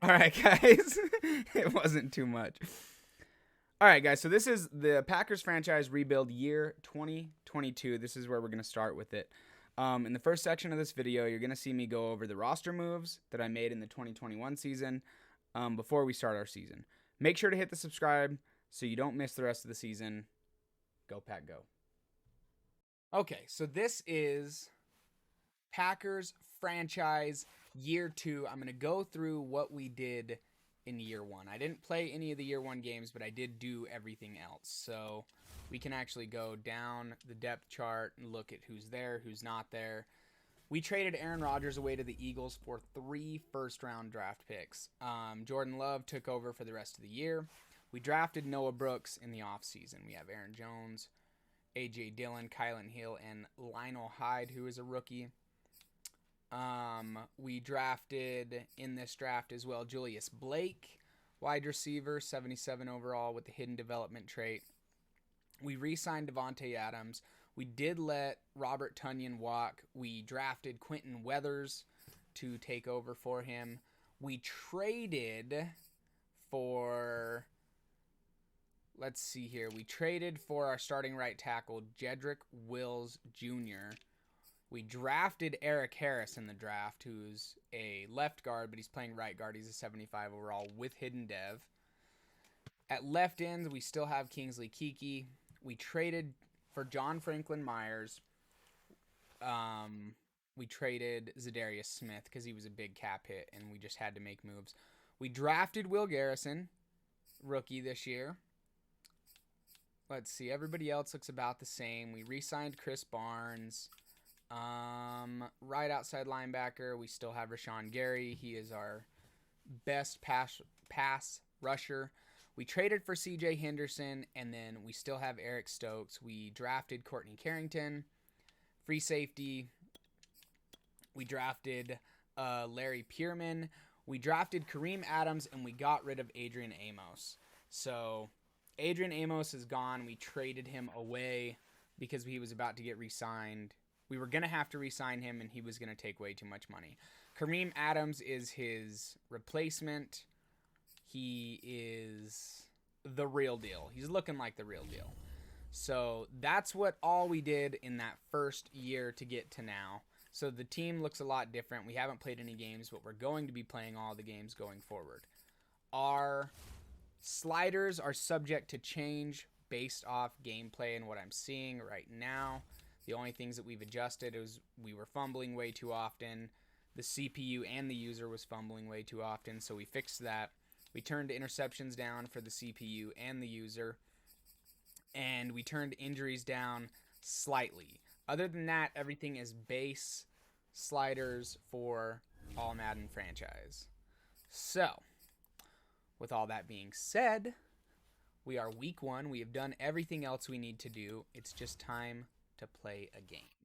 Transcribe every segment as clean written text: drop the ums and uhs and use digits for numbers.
All right, guys. It wasn't too much. All right, guys. So this is the Packers franchise rebuild year 2022. This is where we're going to start with it. In the first section of this video, you're going to see me go over the roster moves that I made in the 2021 season before we start our season. Make sure to hit the subscribe so you don't miss the rest of the season. Go, Pack, go. Okay, so this is Packers franchise year 2. I'm going to go through what we did in year 1. I didn't play any of the year 1 games, but I did do everything else. So we can actually go down the depth chart and look at who's there, who's not there. We traded Aaron Rodgers away to the Eagles for 3 first-round draft picks. Jordan Love took over for the rest of the year. We drafted Noah Brooks in the offseason. We have Aaron Jones, A.J. Dillon, Kylan Hill, and Lionel Hyde, who is a rookie. We drafted in this draft as well Julius Blake, wide receiver, 77 overall with the hidden development trait. We re-signed Devontae Adams. We did let Robert Tonyan walk. We drafted Quentin Weathers to take over for him. We traded for, let's see here. We traded for our starting right tackle, Jedrick Wills Jr. We drafted Eric Harris in the draft, who's a left guard, but he's playing right guard. He's a 75 overall with hidden dev. At left end, we still have Kingsley Keke. We traded for John Franklin Myers. We traded Zadarius Smith because he was a big cap hit, and we just had to make moves. We drafted Will Garrison, rookie this year. Let's see. Everybody else looks about the same. We re-signed Chris Barnes. Right outside linebacker, we still have Rashawn Gary. He is our best pass rusher. We traded for C.J. Henderson, and then we still have Eric Stokes. We drafted Courtney Carrington, free safety. We drafted Larry Pierman. We drafted Kareem Adams, and we got rid of Adrian Amos. So Adrian Amos is gone. We traded him away because he was about to get re-signed. We were going to have to re-sign him, and he was going to take way too much money. Kareem Adams is his replacement. He is the real deal. He's looking like the real deal. So that's what all we did in that first year to get to now. So the team looks a lot different. We haven't played any games, but we're going to be playing all the games going forward. Our sliders are subject to change based off gameplay and what I'm seeing right now. The only things that we've adjusted is we were fumbling way too often. The CPU and the user was fumbling way too often, so we fixed that. We turned interceptions down for the CPU and the user, and we turned injuries down slightly. Other than that, everything is base sliders for all Madden franchise. So, with all that being said, we are week 1. We have done everything else we need to do. It's just time to play a game.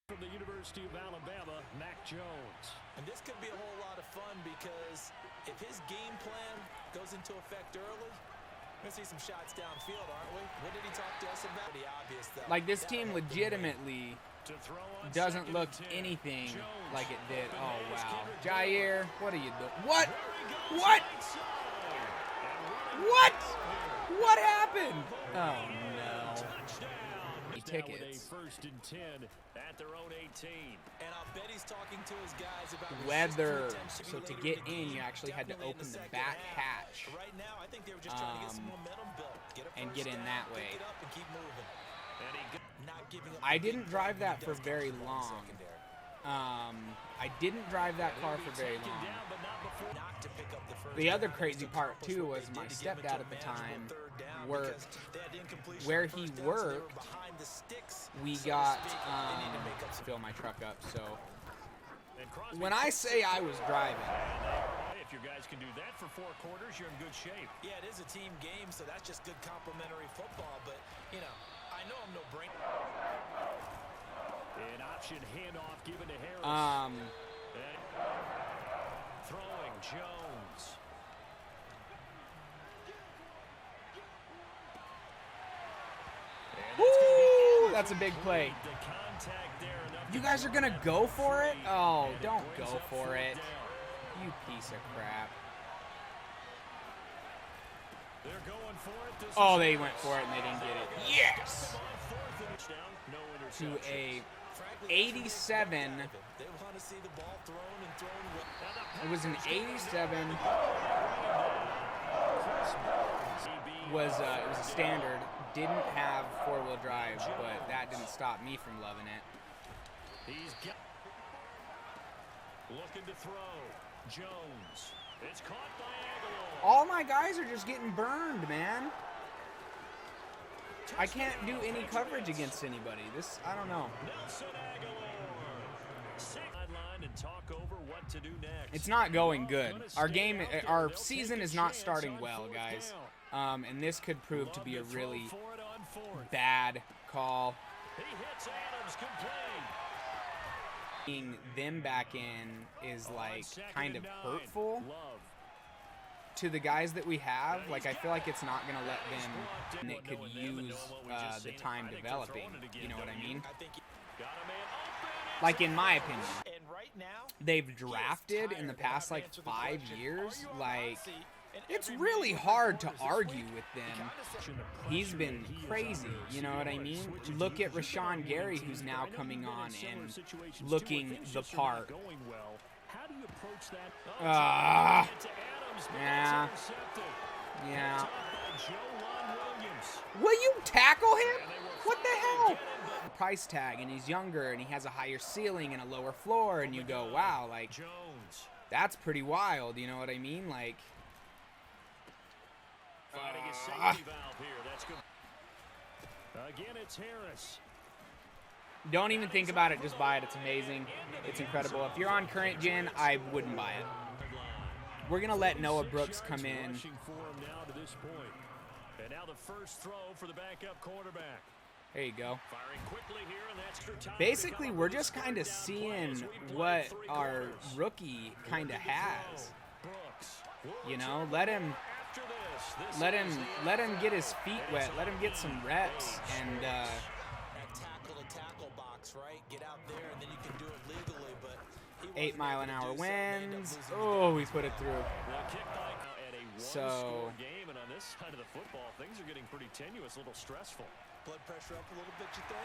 From the University of Alabama, Mac Jones. And this could be a whole lot of fun because if his game plan goes into effect early, we're going to see some shots downfield, aren't we? What did he talk to us about? Pretty obvious, though. Like, this team legitimately doesn't look anything like it did. Oh, wow. Jair, what are you doing? What? What? What? What happened? Oh, no. Tickets. First and 10 at their own 18. And I'll bet he's talking to his guys about weather. So to get in, you actually had to open the back hatch. Right now, I think they were just trying to get some momentum built. And get in that way. And keep moving. I didn't drive that for very long. I didn't drive that car for very long. The other crazy part too was my stepdad at the time worked where he worked. We got fill my truck up. So when I say I was driving, if your guys can do that for 4 quarters, you're in good shape. Yeah, it is a team game, so that's just good complimentary football. But you know, I know I'm no brain. An option handoff given to Harris. Throwing Jones. Woo! That's a big play. You guys are going to go for it? Oh, don't go for it. You piece of crap. They're going for it. This Oh, is they went for it and they didn't get it. Yes! no To interception. a Frankly, 87. they want to see the ball thrown and thrown well. It was an 87. It was a standard. Didn't have four-wheel drive, but that didn't stop me from loving it. He's got looking to throw. Jones. It's caught by Aguilar. All my guys are just getting burned, man. I can't do any coverage against anybody. This, I don't know. Nelson Aguilar. Sideline and talk over what to do next. It's not going good. Our season is not starting well, guys. And this could prove to be a really bad call. He hits Adams complete. Being them back in is like kind of hurtful to the guys that we have. Like, I feel like it's not going to let them, and it could use the time developing. You know what I mean? Like, in my opinion, they've drafted in the past, like, 5 years. Like, it's really hard to argue with them. He's been crazy, you know what I mean? Look at Rashawn Gary, who's now coming on and looking the part. Yeah. Yeah. Will you tackle him? What the hell? Price tag, and he's younger, and he has a higher ceiling and a lower floor, and you go, wow, like, that's pretty wild, you know what I mean? Like, finding a safety valve here. That's good. Again, it's Harris. don't even think about it, just buy it. It's amazing. It's incredible. If you're on current gen, I wouldn't buy it. We're going to let Noah Brooks come in. And now the first throw for the backup quarterback. There you go. Firing quickly here, and that's Basically, we're just kind of seeing what our rookie kind of has. You know, let him get his feet wet. Let him get some reps, and That tackle box, right? Get out there, and then you can do it legally. But 8 mile an hour winds. Oh, we put it through. So game, and on this side of the football, things are getting pretty tenuous, a little stressful. blood pressure up a little bit, you think?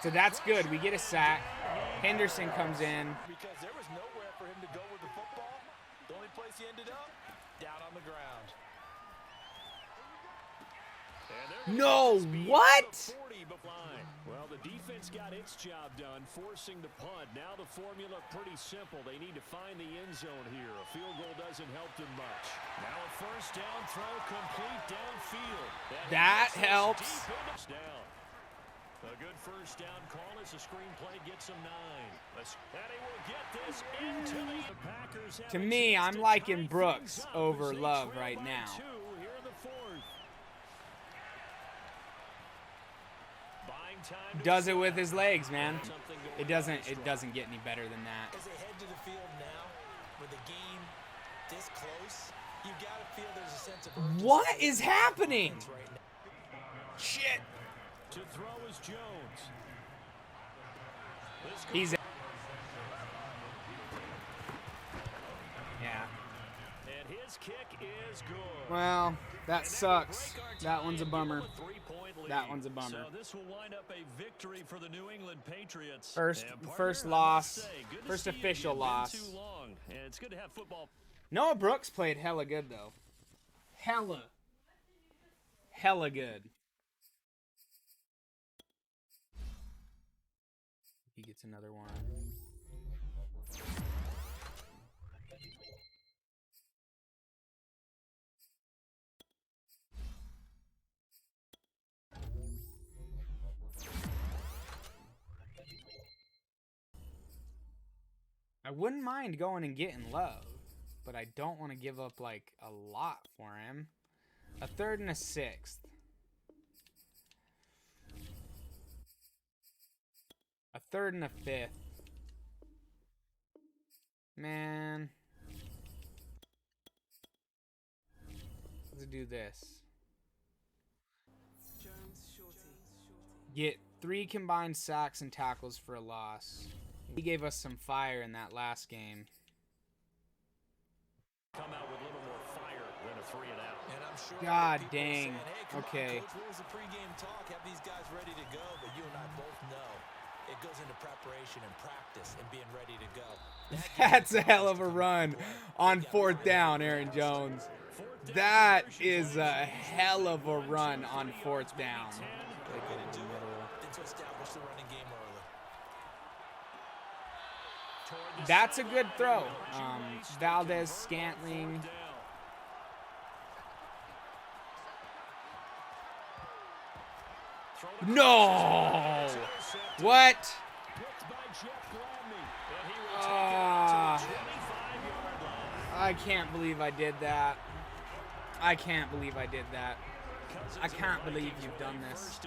So that's good. We get a sack. Henderson comes in. Because there was nowhere for him to go with the football. The only place he ended up, down on the ground. No, what? Well, the defense got its job done, forcing the punt. Now the formula pretty simple. They need to find the end zone here. A field goal doesn't help them much. Now a first down throw complete downfield. That helps. Down. A good first down call as the screenplay gets him 9. And he will get this into the Packers. To me, I'm liking Brooks over Love right now. Here in the fourth. Does it with his legs, man. It doesn't get any better than that. As they head to the field now, with the game this close, you gotta feel there's a sense of urgency. What is happening? Right now. Shit. To throw is Jones. He's yeah. And his kick is good. Well, that sucks. That one's a bummer. That one's a bummer. So this will wind up a victory for the New England Patriots. First And loss. good to First see you. official It's been loss. too long. And it's good to have football. Noah Brooks played hella good, though. Hella good. He gets another one. I wouldn't mind going and getting Love, but I don't want to give up like a lot for him. A third and a sixth. A third and a fifth. Man. Let's do this. Get 3 combined sacks and tackles for a loss. He gave us some fire in that last game. Come out with a little more fire than a 3 and out. And I'm sure God people are dang. saying, hey, come Okay. on, Coach, what was the pregame talk? Have these guys ready to go? But you and I both know it goes into preparation and practice and being ready to go. That's a hell of a run on 4th down, Aaron Jones. That is a hell of a run on 4th down. Like over the middle. To establish the running game early. That's a good throw. Valdez, Scantling. No! What? I can't believe I did that. I can't believe I did that. I can't believe you've done this.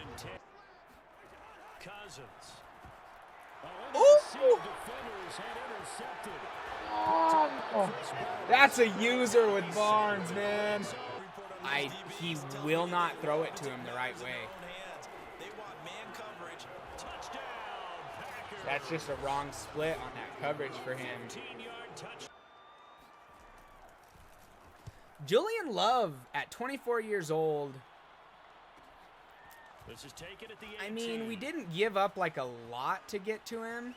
Ooh! Oh, that's a user with Barnes, man. He will not throw it to him the right way. That's just a wrong split on that coverage for him. Julian Love at 24 years old. I mean, we didn't give up like a lot to get to him.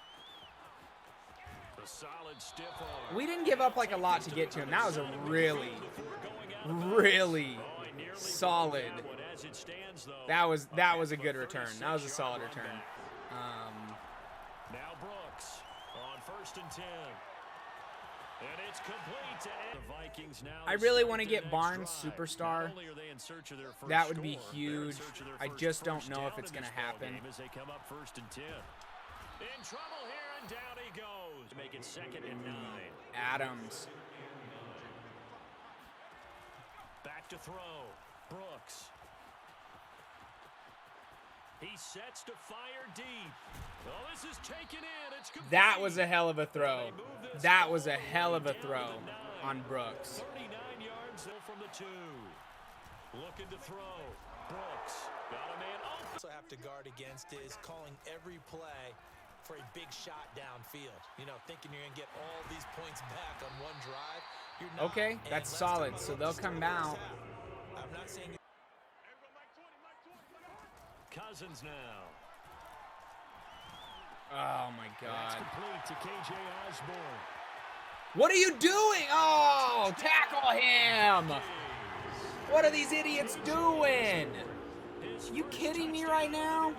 We didn't give up like a lot to get to him. That was a really, really solid. That was a good return. That was a solid return. Now Brooks on 1st and 10. And it's complete to the Vikings now. I really want to get Barnes superstar. That would be huge. I just don't know if it's going to happen. As they come up 1st and 10. In trouble here, and down he goes. Make it 2nd and 9. Adams. Back to throw. Brooks. He sets to fire deep. Oh, this is taken in. It's complete. That was a hell of a throw. That was a hell of a throw on Brooks. 39 yards from the 2. Looking to throw. Brooks got a man open. Also have to guard against is calling every play for a big shot downfield. You know, thinking you're going to get all these points back on one drive. You're not. Okay, that's solid. So they'll come out. I'm not saying. Cousins now. Oh my That's God. complete to KJ Osborne. What are you doing? Oh, tackle him. What are these idiots doing? You kidding me right now?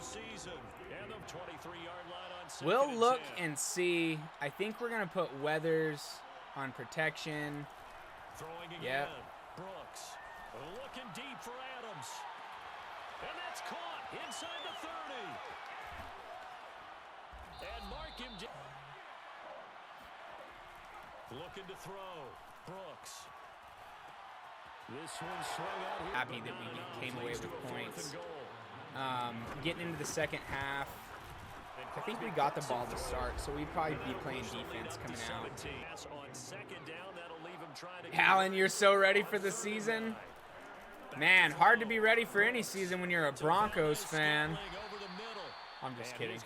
We'll look and see. I think we're going to put Weathers on protection. Throwing again. Yep. Brooks looking deep for Adams. And that's caught inside the 30. And mark him down. Looking to throw. Brooks. This one swung out here. Happy that we came away with points. Getting into the second half, I think we got the ball to start, so we'd probably be playing defense coming out. Allen, you're so ready for the season? Man, hard to be ready for any season when you're a Broncos fan. I'm just kidding.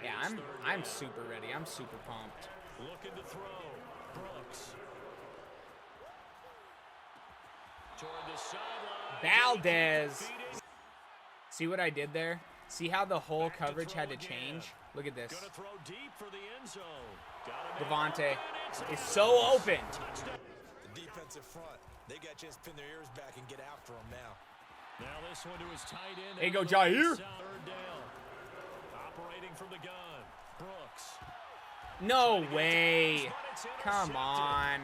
Yeah, I'm super ready. I'm super pumped. Looking to throw. Brooks. Toward the sideline. Valdez. See what I did there? See how the whole coverage had to change? Look at this. Gonna throw deep for the end zone. Devontae is so open. The defensive front. They got to just pin their ears back and get after him now. Now this one to his tight end. There you go, Jair. 3rd down. Operating from the gun. Brooks. No way. Come on.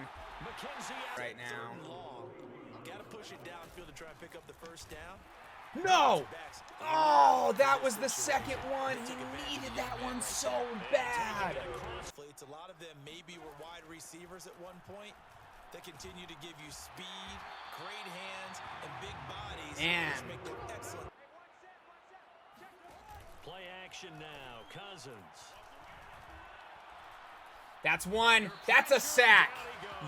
Right now. Got to push it downfield to try and pick up the 1st down. No. Oh, that was the second one. He needed that one so bad. A lot of them maybe were wide receivers at one point. They continue to give you speed, great hands, and big bodies. Man. Make them excellent. Play action now. Cousins. That's one. That's a sack.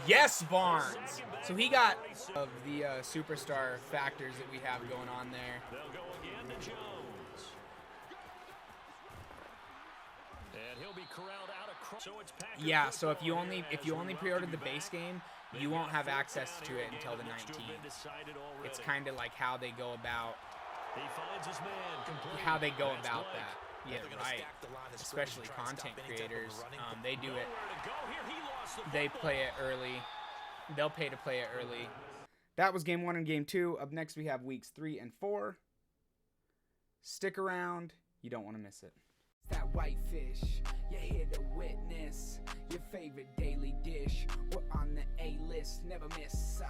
Yes, Barnes. So he got of the superstar factors that we have going on there. They'll go again to Jones. And he'll be corralled out Yeah, so if you only pre-ordered the base game, you won't have access to it until the 19th. It's kind of like how they go about that. Yeah, right. Especially content creators, they do it. They play it early. They'll pay to play it early. That was game 1 and game 2. Up next, we have weeks 3 and 4. Stick around. You don't want to miss it. That whitefish, you're here to witness your favorite daily dish. We're on the A-list, never miss.